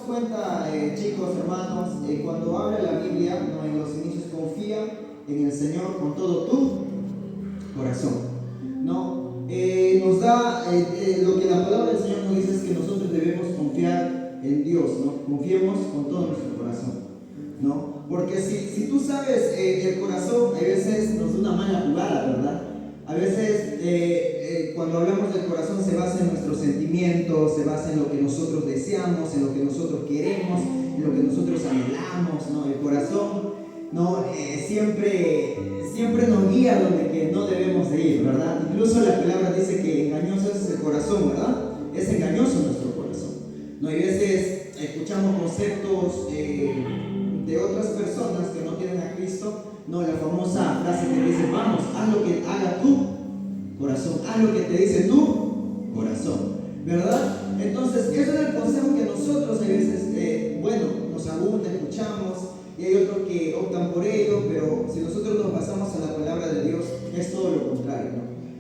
cuenta, chicos, hermanos, cuando habla la Biblia, ¿no? En los inicios, confía en el Señor con todo tu corazón, ¿no? Nos da lo que la palabra del Señor nos dice es que nosotros debemos confiar en Dios, ¿no? Confiemos con todo nuestro corazón, ¿no? Porque si tú sabes, el corazón a veces nos da una mala jugada, ¿verdad? A veces cuando hablamos del corazón se basa en nuestros sentimientos, se basa en lo que nosotros deseamos, en lo que nosotros queremos, en lo que nosotros anhelamos, ¿no? El corazón, ¿no? Siempre nos guía donde que no debemos de ir, ¿verdad? Incluso la palabra dice que engañoso es el corazón, ¿verdad? Es engañoso nuestro corazón, ¿no? Y a veces escuchamos conceptos de otras personas que no tienen a Cristo, no, la famosa frase que dice, vamos, haz lo que haga tu corazón, haz lo que te dice tu corazón, ¿verdad? Entonces, eso es el consejo que nosotros a veces, nos abunda, escuchamos, y hay otros que optan por ello, pero si nosotros nos basamos en la palabra de Dios, es todo lo contrario,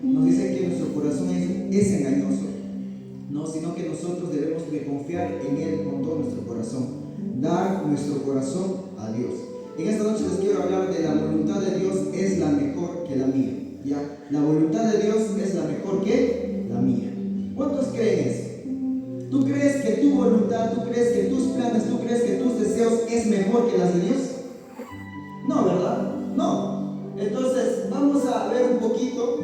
¿no? Nos dice que nuestro corazón es engañoso, no, sino que nosotros debemos de confiar en Él con todo nuestro corazón, dar nuestro corazón a Dios. En esta noche les quiero hablar de la voluntad de Dios es la mejor que la mía, ¿ya? La voluntad de Dios es la mejor que la mía. ¿Cuántos creen eso? ¿Tú crees que tu voluntad, tú crees que tus planes, tú crees que tus deseos es mejor que las de Dios? No, ¿verdad? No. Entonces, vamos a ver un poquito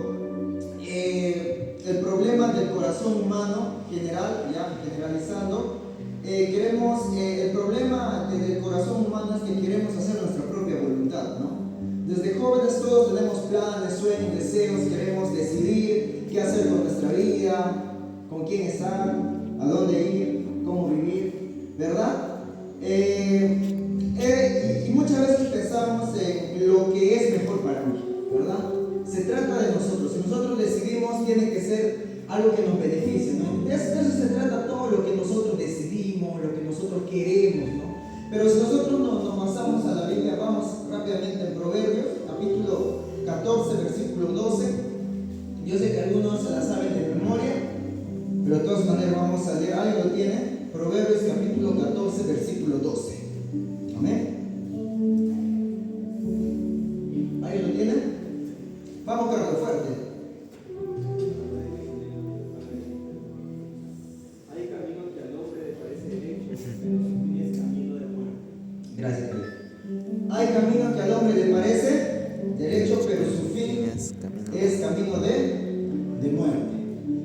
el problema del corazón humano general, ya generalizando. El problema del corazón humano es que queremos hacer nuestra propia voluntad, ¿no? Desde jóvenes todos tenemos planes, sueños, deseos, queremos decidir qué hacer con nuestra vida, con quién estar, a dónde ir, cómo vivir, ¿verdad? Y muchas veces pensamos en lo que es mejor para mí, ¿verdad? Se trata de nosotros. Si nosotros decidimos, tiene que ser algo que nos beneficie, ¿no? De eso se trata todo lo que nosotros decidimos, lo que nosotros queremos, ¿no? Pero si nosotros nos basamos a la Biblia, vamos rápidamente en Proverbios, capítulo 14, versículo 12. Yo sé que algunos se la saben de memoria, pero de todas maneras vamos a leer. ¿Alguien lo tiene? Proverbios capítulo 14, versículo 12. Amén. ¿Alguien lo tiene? Vamos, Carlos, fuerte. Hay camino que al hombre le parece derecho, pero su fin es camino de muerte. Gracias, Carlos. Hay camino que al hombre le parece derecho, pero su fin es camino de muerte.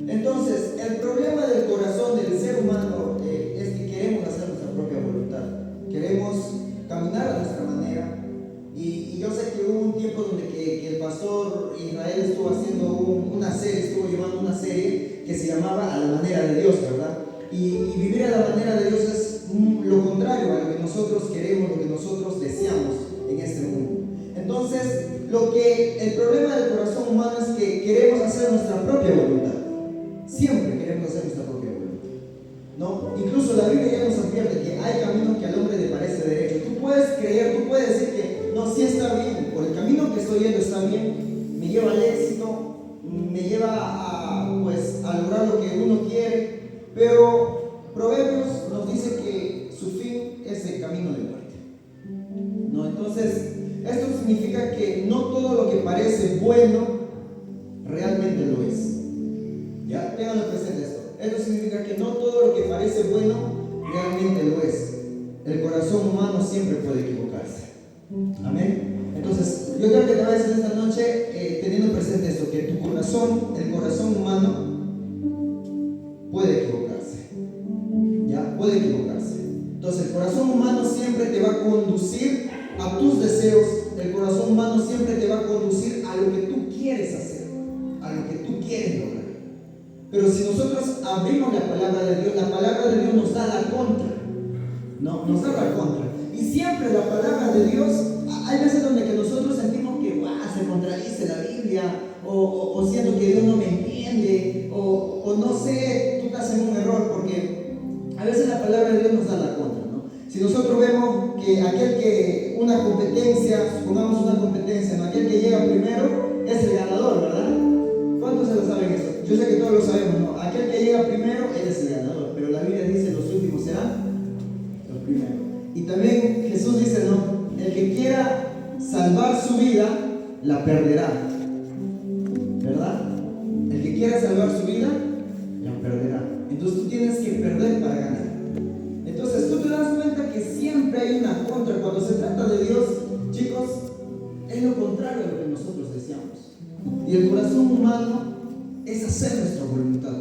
Entonces, el problema del corazón del ser humano es que queremos hacer nuestra propia voluntad. Queremos caminar a nuestra manera. Y yo sé que hubo un tiempo donde que el pastor Israel estuvo haciendo estuvo llevando una serie que se llamaba A la manera de Dios, ¿verdad? Y vivir a la manera de Dios es lo contrario a lo que nosotros queremos, lo que nosotros deseamos en este mundo. Entonces, el problema del corazón humano es que queremos hacer nuestra propia voluntad. Siempre queremos hacer nuestra propia voluntad, ¿no? Incluso la Biblia ya nos advierte que hay caminos que al hombre le parece derecho. Tú puedes creer, tú puedes decir que no, sí está bien, por el camino que estoy yendo está bien, me lleva al éxito, me lleva a lograr lo que uno quiere, pero Proverbios nos dice que su fin es el camino de muerte, ¿no? Entonces, esto significa que no todo lo que parece bueno realmente lo es. Ya, ténganlo presente esto. Esto significa que no todo lo que parece bueno realmente lo es. El corazón humano siempre puede equivocarse. Amén. Entonces, yo creo que te vayas en esta noche teniendo presente esto, que el corazón humano puede equivocarse. Ya, puede equivocarse. Entonces, el corazón humano siempre te va a conducir a tus deseos. El corazón humano siempre te va a conducir a lo que tú quieres hacer, a lo que tú quieres lograr. Pero si nosotros abrimos la palabra de Dios, la palabra de Dios nos da la contra. No, nos da la contra. Y siempre la palabra de Dios, hay veces donde que nosotros sentimos que se contradice la Biblia, o siento que Dios no me entiende, o no sé, tú estás en un error, porque a veces la palabra de Dios nos da la contra, ¿no? Si nosotros vemos que una competencia, supongamos una competencia, ¿no? Aquel que llega primero es el ganador, ¿verdad? ¿Cuántos se lo saben eso? Yo sé que todos lo sabemos, ¿no? Aquel que llega primero, él es el ganador, pero la Biblia dice los últimos serán primero. Y también Jesús dice, no, el que quiera salvar su vida, la perderá. ¿Verdad? El que quiera salvar su vida, la perderá. Entonces tú tienes que perder para ganar. Entonces tú te das cuenta que siempre hay una contra. Cuando se trata de Dios, chicos, es lo contrario a lo que nosotros deseamos. Y el corazón humano es hacer nuestra voluntad.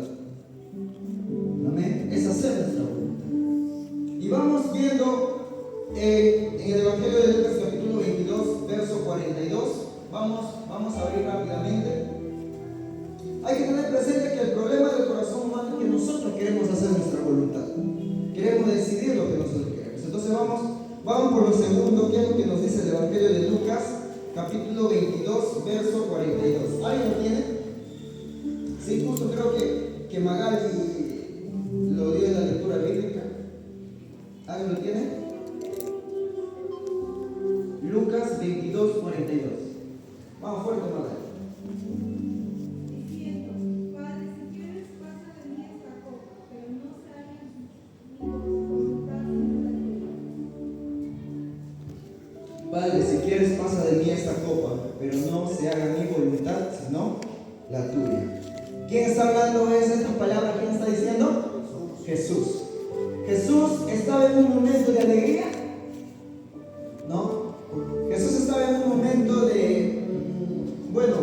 Amén. Es hacer nuestra voluntad. Y vamos viendo en el Evangelio de Lucas capítulo 22, verso 42. Vamos a abrir rápidamente. Hay que tener presente que el problema del corazón humano es que nosotros queremos hacer nuestra voluntad. Queremos decidir lo que nosotros queremos. Entonces vamos por lo segundo, que es lo que nos dice el Evangelio de Lucas, capítulo 22, verso 42. ¿Alguien lo tiene? Sí, justo creo que Magali lo dio en la lectura bíblica. ¿Alguien lo tiene? Lucas 22, 42. Vamos fuerte, Magali. Padre, si quieres pasa de mí esta copa, pero no se haga mi voluntad, sino la tuya. ¿Quién está hablando de esta palabra? ¿Quién está diciendo? Jesús. Jesús estaba en un momento de alegría, ¿no? Jesús estaba en un momento de, bueno,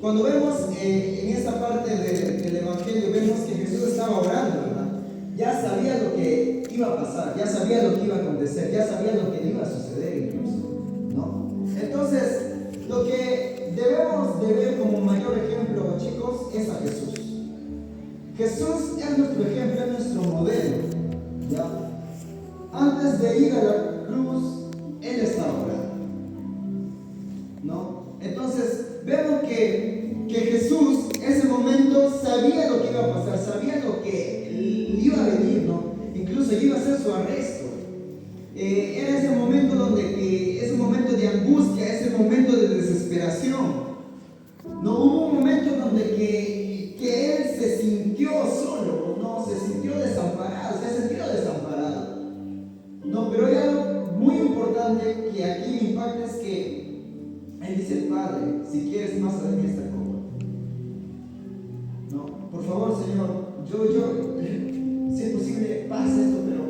cuando vemos en esta parte del Evangelio, vemos que Jesús estaba orando, ¿verdad? Ya sabía lo que iba a pasar, ya sabía lo que iba a acontecer, ya sabía lo que iba a suceder incluso, ¿no? Entonces, lo que debemos de ver como mayor ejemplo, chicos, es a Jesús. Jesús es nuestro ejemplo, es nuestro modelo, ¿ya? Antes de ir a la cruz, Él estaba orando, ¿no? Entonces, vemos que Jesús, ese momento, sabía lo que iba a pasar, sabía lo que iba a venir, ¿no? Incluso iba a ser su arresto. Era ese momento ese momento de angustia, ese momento de desesperación. No hubo un momento donde que él se sintió solo, no, se sintió desamparado, se ha sentido desamparado. No, pero hay algo muy importante que aquí me impacta, es que él dice: Padre, si quieres pasa de mí esta copa. No, por favor, Señor, yo si es posible pasa esto, pero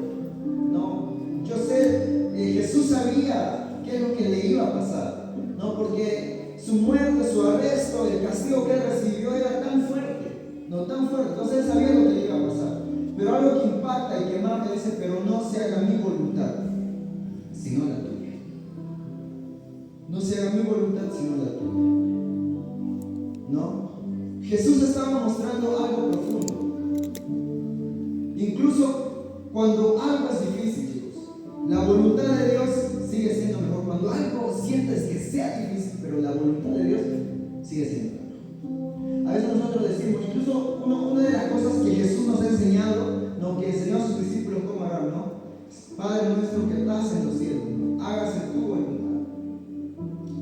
no, yo sé, Jesús sabía qué es lo que le iba a pasar, no, porque su muerte, su arresto, el castigo que él recibió era tan fuerte, no tan fuerte, entonces él sabía lo que le iba a pasar. Pero algo que impacta y que marca, dice: pero no se haga mi voluntad, sino la tuya. No se haga mi voluntad, sino la tuya. ¿No? Jesús estaba mostrando algo profundo. Incluso cuando algo es difícil, chicos, la voluntad de Dios sigue siendo mejor. Cuando algo sientes que sea difícil, pero la voluntad de Dios sigue siendo mejor. A veces nosotros decimos, incluso una de las cosas que Jesús nos ha enseñado, ¿no?, que enseñó a sus discípulos cómo orar, ¿no? Padre nuestro que estás en los cielos, ¿no?, hágase tu voluntad.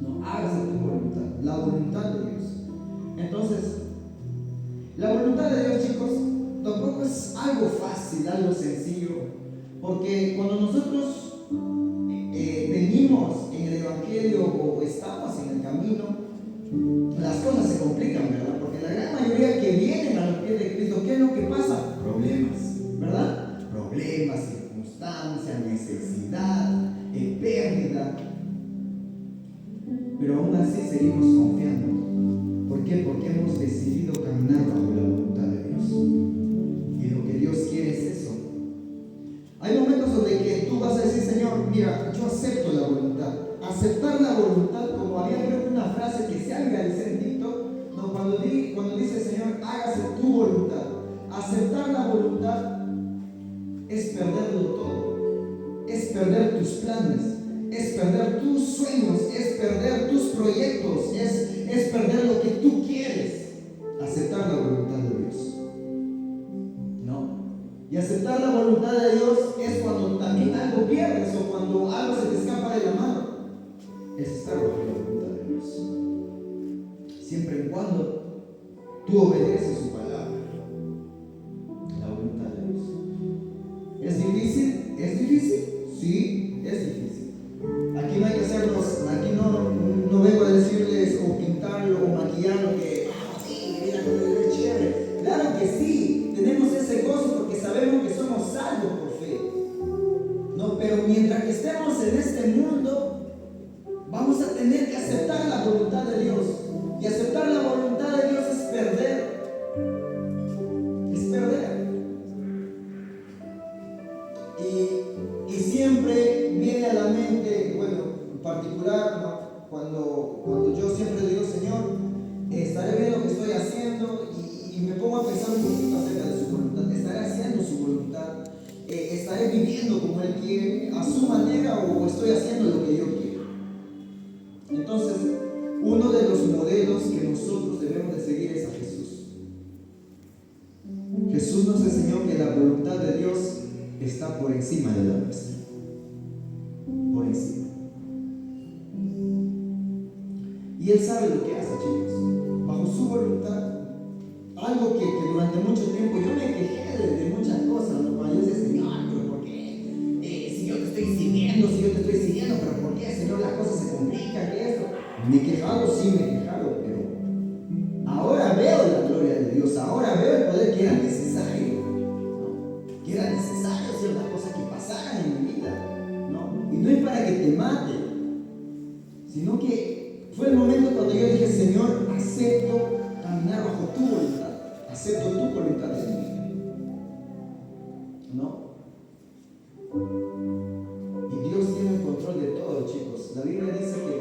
No, hágase tu voluntad, la voluntad de Dios. Entonces, la voluntad de Dios, chicos, tampoco es algo fácil, algo sencillo, porque cuando nosotros venimos en el Evangelio o estamos en el camino, las cosas se complican, ¿verdad? Porque la gran mayoría que vienen a los pies de Cristo, ¿qué es lo que pasa? Problemas, ¿verdad? Problemas, circunstancias, necesidad, pérdida. Pero aún así seguimos confiando. ¿Por qué? Porque hemos decidido caminar bajo la voluntad de Dios. Y lo que Dios quiere es eso. Hay momentos donde que tú vas a decir: Señor, mira, yo acepto la voluntad. Aceptar la voluntad, como había creo que una frase que se ha viralizado en TikTok, ¿no?, cuando dice: Señor, hágase tu voluntad. Aceptar la voluntad es perderlo todo. Es perder tus planes, es perder tus sueños, es perder tus proyectos, es perder lo que tú quieres. Aceptar la voluntad de Dios, ¿no? Y aceptar la voluntad de Dios es cuando también algo pierdes o cuando algo se te escapa de la mano. Es estar bajo la voluntad de Dios, siempre y cuando tú obedeces su palabra. La voluntad de Dios. ¿Es difícil? ¿Es difícil? pero mientras que estemos en este mundo, vamos a tener que aceptar la voluntad de Dios. Y aceptar la voluntad de Dios es perder. Es perder. Y siempre viene a la mente, bueno, en particular, ¿no? Cuando yo siempre digo, Señor, estaré viendo lo que estoy haciendo y me pongo a pensar un poquito acerca de su voluntad. Estaré haciendo su voluntad. Estaré viviendo como Él quiere, a su manera, o estoy haciendo lo que yo quiero. Entonces, uno de los modelos que nosotros debemos de seguir es a Jesús. Jesús nos enseñó que la voluntad de Dios está por encima de la nuestra. Por encima. Y Él sabe lo que hace, chicos. Bajo su voluntad. Algo que durante mucho tiempo yo me quejé de muchas cosas, ¿no? Cuando yo decía, Señor, ¿pero por qué? Si yo te estoy siguiendo, ¿pero por qué, Señor, las cosas se complican? ¿Qué es esto? Me he quejado, sí me he quejado, pero ahora veo la gloria de Dios, ahora veo el poder que era necesario, ¿no? Que era necesario ciertas cosas que pasaran en mi vida, ¿no? Y no es para que te mate, sino que fue el momento cuando yo dije, Señor, acepto caminar bajo tu voluntad, acepto tu voluntad en mi vida, ¿no? Y Dios tiene el control de todo, chicos. La Biblia dice que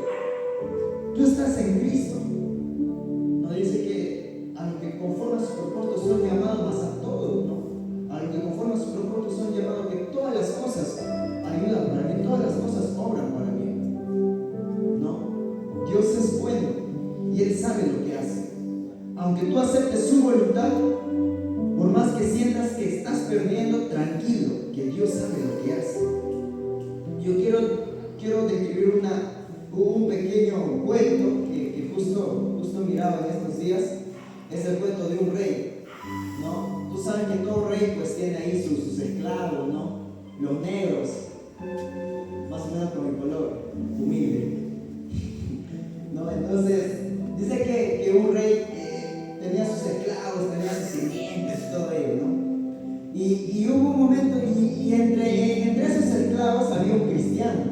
tú estás en Cristo. No dice que a los que conforme a su propósito son llamados, más a todos, ¿no? A los que conforme a su propósito son llamados, que todas las cosas ayudan para mí, todas las cosas obran para mí, ¿no? Dios es bueno y Él sabe lo que hace. Aunque tú aceptes su voluntad, por más que sientas que estás perdiendo, tranquilo, que Dios sabe lo que hace. Yo quiero describir un pequeño cuento que justo miraba en estos días. Es el cuento de un rey, ¿no? Tú sabes que todo rey pues tiene ahí sus esclavos, ¿no? Los negros, más o menos con el color, humilde, ¿no? Entonces, dice que un rey tenía sus esclavos, tenía sus sirvientes y todo ello, ¿no? Y hubo un momento, y entre esos esclavos había un cristiano.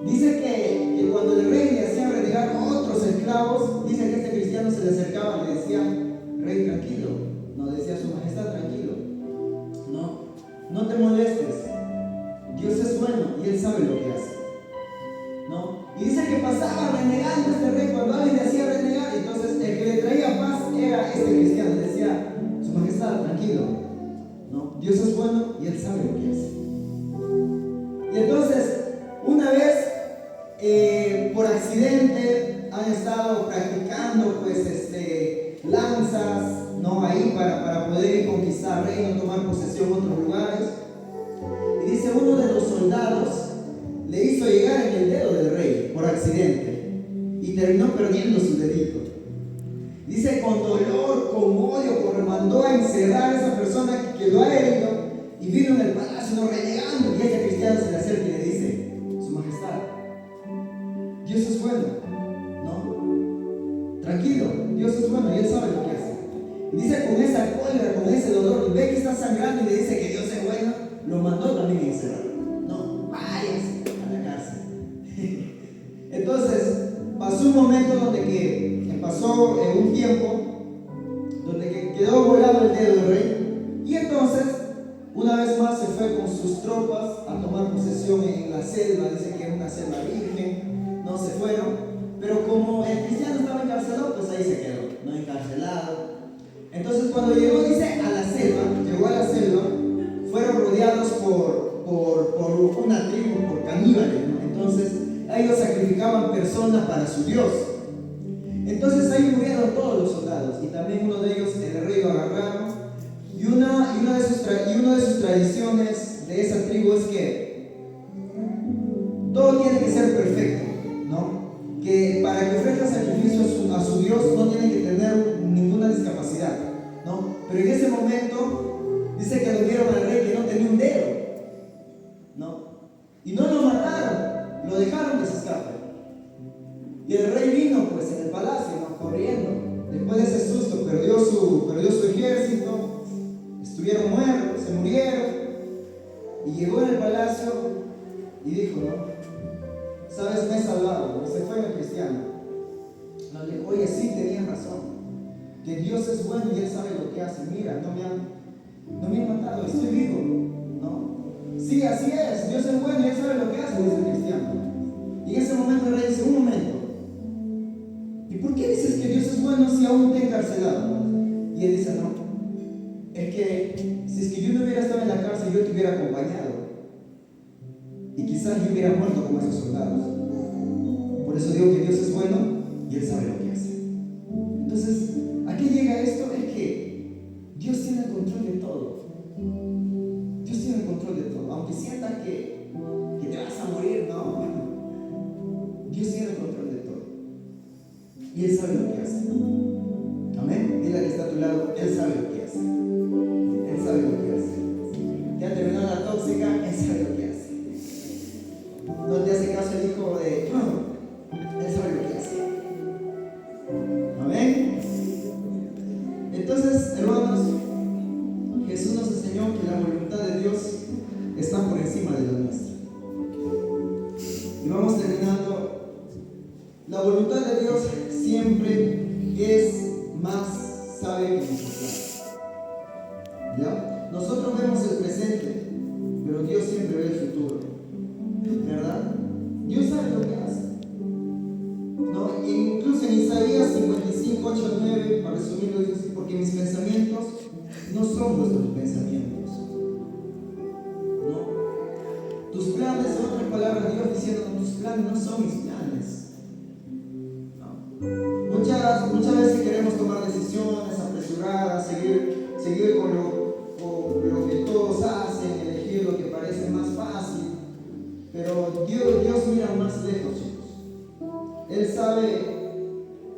Dice que cuando el rey le hacía renegar a otros esclavos, dice que este cristiano se le acercaba y le decía, rey, tranquilo, no, decía su majestad, tranquilo, no te molestes, Dios es bueno y Él sabe lo que hace, ¿no? Y dice que pasaba renegando este rey, cuando alguien le hacía renegar, entonces el que le traía paz era este cristiano, le decía, su majestad, tranquilo, ¿no? Dios es bueno y Él sabe lo que hace. Y entonces, una vez, por accidente, han estado practicando pues lanzas, ¿no? Ahí para poder ir conquistar reino, tomar posesión de otros lugares. Y dice, uno de los soldados le hizo llegar en el dedo del rey por accidente y terminó perdiendo su dedito. Dice, con dolor, con odio, mandó a encerrar a esa persona que lo ha herido y vino en el palacio, no, renegando. Y este cristiano se le acerca y le dice, su majestad, Dios es bueno, ¿no? Tranquilo, Dios es bueno y Él sabe lo que hace. Y dice, con esa cólera, con ese dolor, y ve que está sangrando y le dice que Dios es bueno, lo mandó también a encerrar. No, vayas a la cárcel. Entonces, pasó un momento pasó un tiempo donde quedó volado el dedo del rey, y entonces una vez más se fue con sus tropas a tomar posesión en la selva. Dice que era una selva virgen, no se fueron, pero como el cristiano estaba encarcelado, pues ahí se quedó, no encarcelado. Entonces cuando llegó, dice, llegó a la selva, fueron rodeados por una tribu, por caníbales, ¿no? Entonces ellos sacrificaban personas para su Dios. Entonces ahí murieron todos los soldados, y también uno de ellos, el rey, lo agarraron. Y una de sus tradiciones de esa tribu es que todo tiene que ser perfecto, ¿no? Que para que ofrezca sacrificio a su Dios no tiene que tener ninguna discapacidad, ¿no? Pero en ese momento dice que lo vieron al rey que no tenía un dedo, ¿no? Y no lo mataron, lo dejaron que se escape. Y el rey vino pues en el palacio, ¿no? Corriendo. Después de ese susto perdió su ejército, estuvieron muertos, se murieron. Y llegó en el palacio y dijo, ¿no? ¿Sabes? Me he salvado. Y se fue el cristiano. No, le dijo, oye, sí, tenías razón. Que Dios es bueno y Él sabe lo que hace. Mira, no me han matado, estoy vivo, ¿no? Sí, así es, Dios es bueno y Él sabe lo que hace, dice el cristiano. Y en ese momento el rey dice, un momento, ¿y por qué dices que Dios es bueno si aún te he encarcelado? Y él dice, no, es que si es que yo no hubiera estado en la cárcel, yo te hubiera acompañado. Y quizás yo hubiera muerto como esos soldados. Por eso digo que Dios es bueno y Él sabe lo que hace. Entonces, ¿a qué llega esto? Es que Dios tiene el control de todo. Dios tiene el control de todo. Aunque sientas que te vas a morir, no. Dios tiene el control de todo. Y Él sabe lo que hace. Amén. Dile al que está a tu lado, Él sabe lo que hace. Él sabe lo que hace. Ya terminó la tóxica, Él sabe lo que hace. No te hace caso el hijo de... Él sabe lo que hace. Amén. Entonces, hermanos, Jesús nos enseñó que la voluntad de Dios está por encima de la nuestra. Y vamos terminando. La voluntad de Dios siempre es más sabia que nosotros. ¿Ya? Nosotros vemos el presente, pero Dios siempre ve el futuro. ¿Verdad? Dios sabe lo que hace. ¿No? Incluso en Isaías 55, 8 al 9, para resumirlo, dice así: porque mis pensamientos no son vuestros pensamientos. ¿No? Tus planes, en otras palabras, Dios diciendo, tus planes no son mis planes. ¿No? Muchas veces queremos tomar decisiones apresuradas, seguir con lo que todos hacen, elegir lo que parece más fácil. Pero Dios mira más lejos, chicos. Él sabe,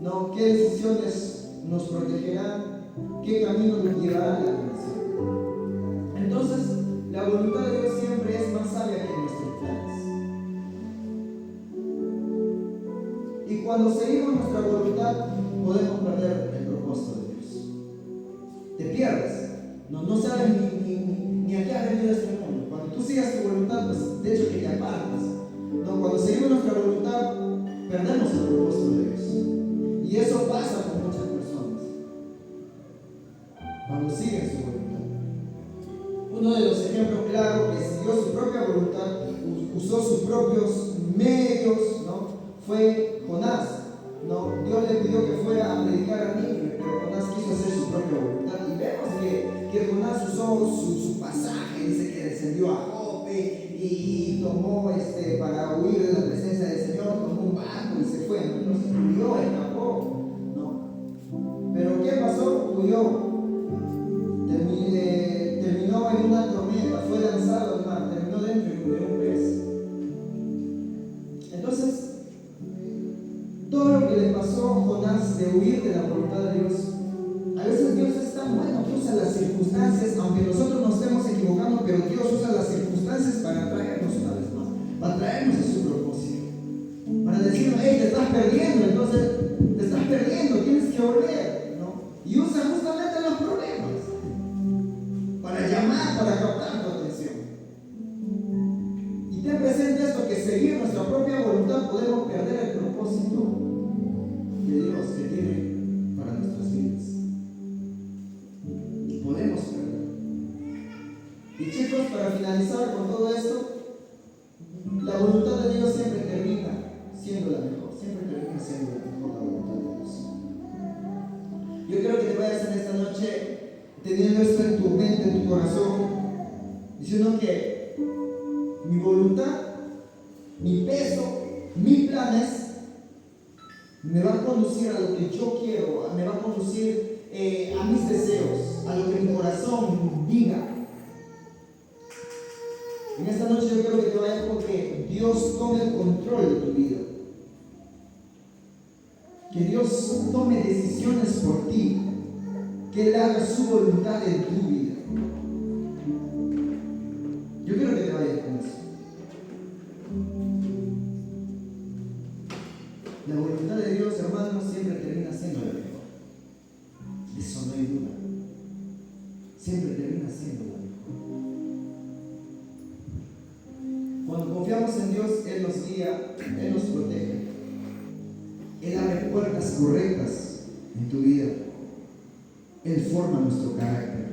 ¿no?, qué decisiones nos protegerán, qué camino nos llevará a la bendición. Entonces, la voluntad de Dios siempre es más sabia que nuestros planes. Y cuando seguimos nuestra voluntad, podemos perder el propósito de Dios. Te pierdes. No sabes ni a qué has venido a este mundo. Cuando tú sigas tu voluntad, pues de hecho que te apartas. No, cuando seguimos nuestra voluntad, perdemos el propósito de Dios. Y eso pasa con muchas personas. Cuando siguen su voluntad. Uno de los ejemplos claros que siguió su propia voluntad, usó sus propios medios, ¿no?, fue Jonás. ¿No? Dios le pidió que fuera a predicar a Nínive, pero Jonás quiso hacer su propia voluntad. Y vemos que Jonás usó su pasaje, dice que descendió a Jope y tomó para huir de la presencia del Señor, tomó un barco y se fue, ¿no? Entonces huyó, escapó, ¿no? Pero ¿qué pasó? Huyó. Terminó en una tormenta, fue lanzado al mar, terminó dentro de un pez. Entonces, todo lo que le pasó a Jonás de huir de la voluntad de Dios, a veces Dios es tan bueno que usa las circunstancias, aunque nosotros nos estemos equivocando, pero Dios usa las circunstancias para traernos una vez más, para traernos a su propósito, para decirnos, hey, te estás perdiendo, entonces te estás perdiendo, tienes que volver, ¿no? Y usa justamente los problemas para llamar, para captar tu atención. Y ten presente esto, que seguir nuestra propia voluntad podemos perder el propósito de Dios que tiene para nuestras vidas. Podemos perder. Y chicos, para finalizar con todo esto, la voluntad de Dios siempre termina siendo la mejor. Siempre termina siendo la mejor, la voluntad de Dios. Yo quiero que te vayas en esta noche teniendo esto en tu mente, en tu corazón, diciendo que mi voluntad, mi peso, mis planes me va a conducir a lo que yo quiero, me va a conducir a mis deseos, a lo que mi corazón diga. En esta noche yo quiero que te vayas con que Dios tome el control de tu vida. Que Dios tome decisiones por ti. Que Él haga su voluntad en tu vida. Yo quiero que te vayas con eso. La voluntad de Dios, hermanos, siempre termina siendo la mejor. De eso no hay duda. Siempre termina siendo la mejor. Cuando confiamos en Dios, Él nos guía, Él nos protege. Él abre puertas correctas en tu vida. Él forma nuestro carácter.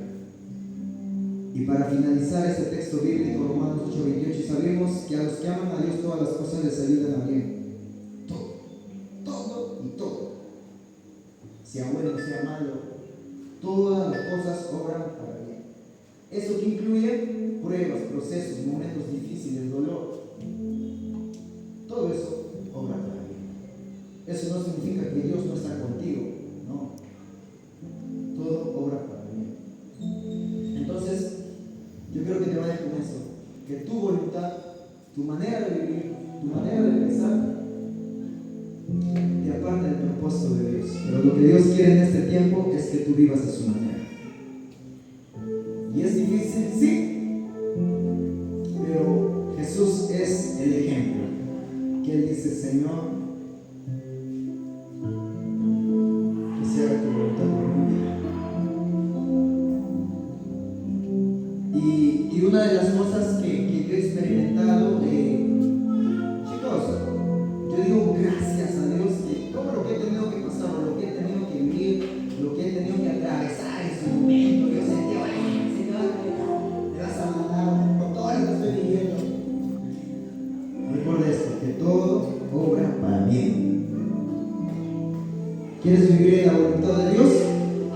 Y para finalizar este texto bíblico, Romanos 8:28, sabemos que a los que aman a Dios todas las cosas les ayudan a bien. Todo y todo. Sea bueno, sea malo, todas las cosas obran para bien. Eso que incluye pruebas, procesos, momentos difíciles, dolor. Todo eso obra para bien. Eso no significa que Dios no está contigo, no. Todo obra para bien. Entonces, yo creo que te vayas con eso, que tu voluntad, tu manera de vivir, tu manera de pensar, te aparte del propósito de Dios. Pero lo que Dios quiere en este tiempo es que tú vivas de su manera. Y es difícil, sí, pero Jesús es el ejemplo. Que Él dice: Señor, que se haga tu voluntad por mi vida. Y una de las cosas que yo he experimentado, chicos, yo digo gracias a Dios que todo lo que he tenido que pasar, lo que he tenido que vivir, lo que he tenido que atravesar en su momento, yo sentía, Señor, te vas a mandar con todo lo que estoy viviendo. Recuerda esto, que todo obra para bien. ¿Quieres vivir en la voluntad de Dios?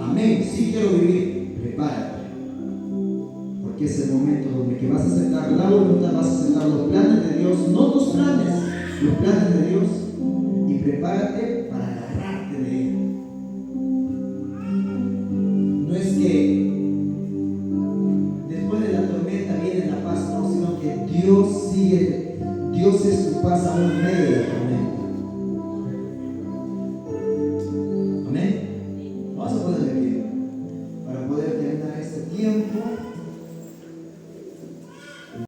Amén. Sí quiero vivir. Prepárate. Porque es el momento donde que vas a aceptar la voluntad, vas a aceptar los planes de Dios, no tus planes, los planes de Dios, y prepárate para agarrarte de Él. No es que después de la tormenta viene la paz, no, sino que Dios sigue, Dios es tu paz aún en medio de la tormenta.